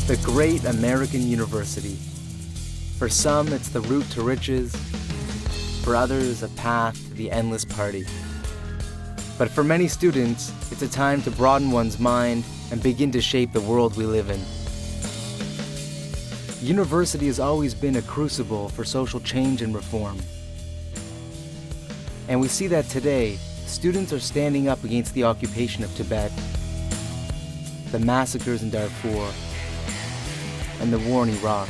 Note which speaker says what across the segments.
Speaker 1: the great American university. For some, it's the route to riches. For others, a path to the endless party. But for many students, it's a time to broaden one's mind and begin to shape the world we live in. University has always been a crucible for social change and reform. And we see that today, students are standing up against the occupation of Tibet, the massacres in Darfur, and the war in Iraq.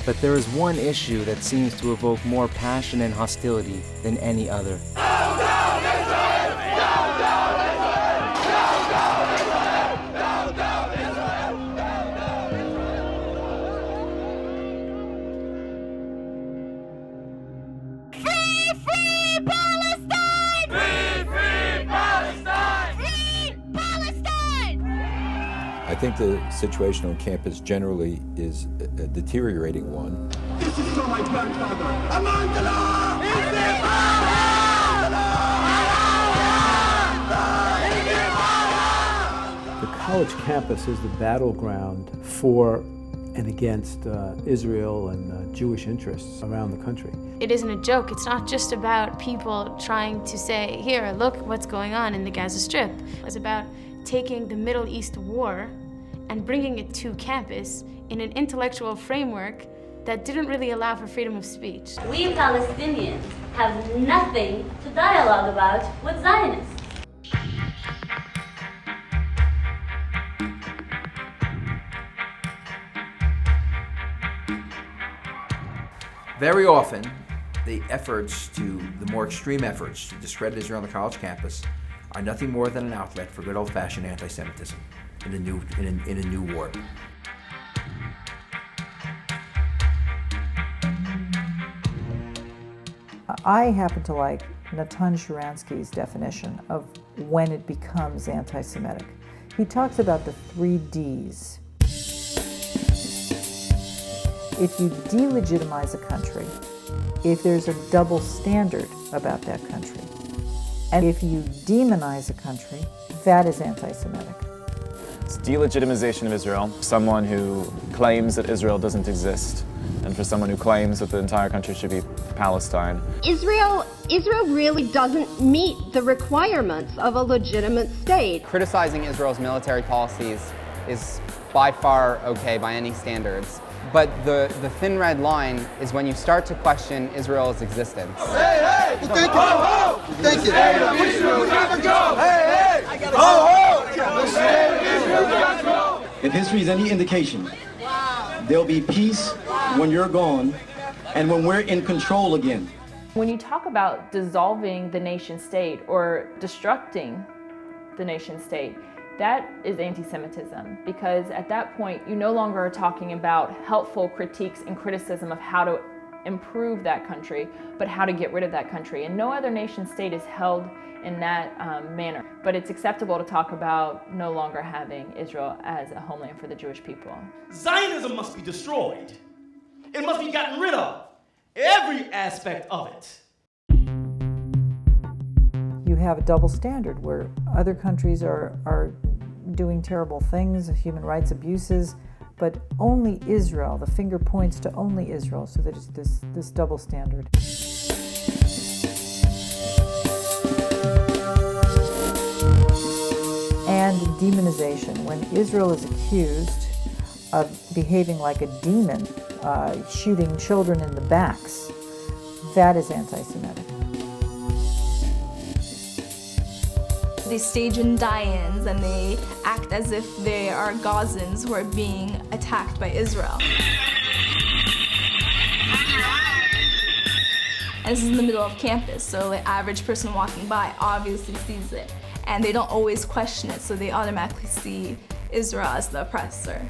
Speaker 1: But there is one issue that seems to evoke more passion and hostility than any other.
Speaker 2: I think the situation on campus generally is a deteriorating one.
Speaker 3: This is for my grandfather. Among the law!
Speaker 4: The college campus is the battleground for and against Israel and Jewish interests around the country.
Speaker 5: It isn't a joke. It's not just about people trying to say, here, look what's going on in the Gaza Strip. It's about taking the Middle East war and bringing it to campus in an intellectual framework that didn't really allow for freedom of speech.
Speaker 6: We Palestinians have nothing to dialogue about with Zionists.
Speaker 7: Very often, the more extreme efforts to discredit Israel on the college campus are nothing more than an outlet for good old-fashioned anti-Semitism in a new war.
Speaker 8: I happen to like Natan Sharansky's definition of when it becomes anti-Semitic. He talks about the 3 Ds. If you delegitimize a country, if there's a double standard about that country, and if you demonize a country, that is anti-Semitic.
Speaker 9: It's delegitimization of Israel, someone who claims that Israel doesn't exist, and for someone who claims that the entire country should be Palestine.
Speaker 10: Israel really doesn't meet the requirements of a legitimate state.
Speaker 11: Criticizing Israel's military policies is by far okay by any standards. But the thin red line is when you start to question Israel's existence.
Speaker 3: Hey, hey! Thank you! Ho, ho! Thank you! Hey, hey! Ho, ho! If history is any indication, there'll be peace when you're gone and when we're in control again.
Speaker 12: When you talk about dissolving the nation state or destructing the nation state, that is anti-Semitism, because at that point you no longer are talking about helpful critiques and criticism of how to improve that country, but how to get rid of that country. And no other nation state is held in that manner. But it's acceptable to talk about no longer having Israel as a homeland for the Jewish people.
Speaker 13: Zionism must be destroyed. It must be gotten rid of. Every aspect of it.
Speaker 8: You have a double standard where other countries are doing terrible things, human rights abuses, but only Israel, the finger points to only Israel, so that it's this double standard. And demonization, when Israel is accused of behaving like a demon, shooting children in the backs, that is anti-Semitic.
Speaker 14: They stage in die-ins and they act as if they are Gazans who are being attacked by Israel. And this is in the middle of campus, so the average person walking by obviously sees it. And they don't always question it, so they automatically see Israel as the oppressor.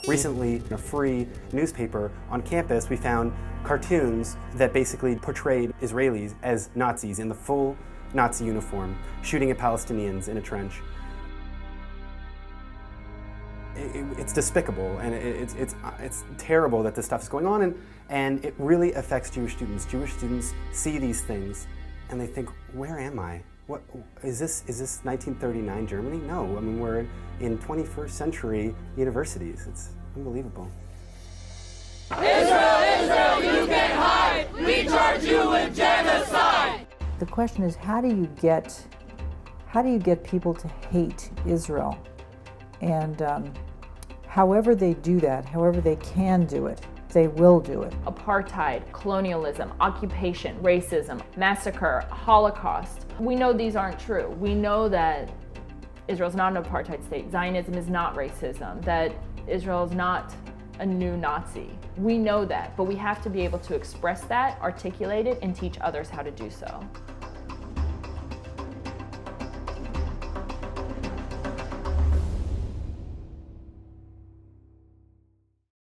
Speaker 15: Recently, in a free newspaper on campus, we found cartoons that basically portrayed Israelis as Nazis in the full Nazi uniform, shooting at Palestinians in a trench. It's despicable, and it's terrible that this stuff is going on, and it really affects Jewish students. Jewish students see these things, and they think, where am I? What is this 1939 Germany? No, I mean, we're in 21st century universities. It's unbelievable.
Speaker 16: Israel, Israel, you can't hide! We charge you with genocide!
Speaker 8: The question is, how do you get people to hate Israel? And however they do that, however they can do it, they will do it.
Speaker 12: Apartheid, colonialism, occupation, racism, massacre, Holocaust. We know these aren't true. We know that Israel's not an apartheid state. Zionism is not racism. That Israel is not a new Nazi. We know that, but we have to be able to express that, articulate it, and teach others how to do so.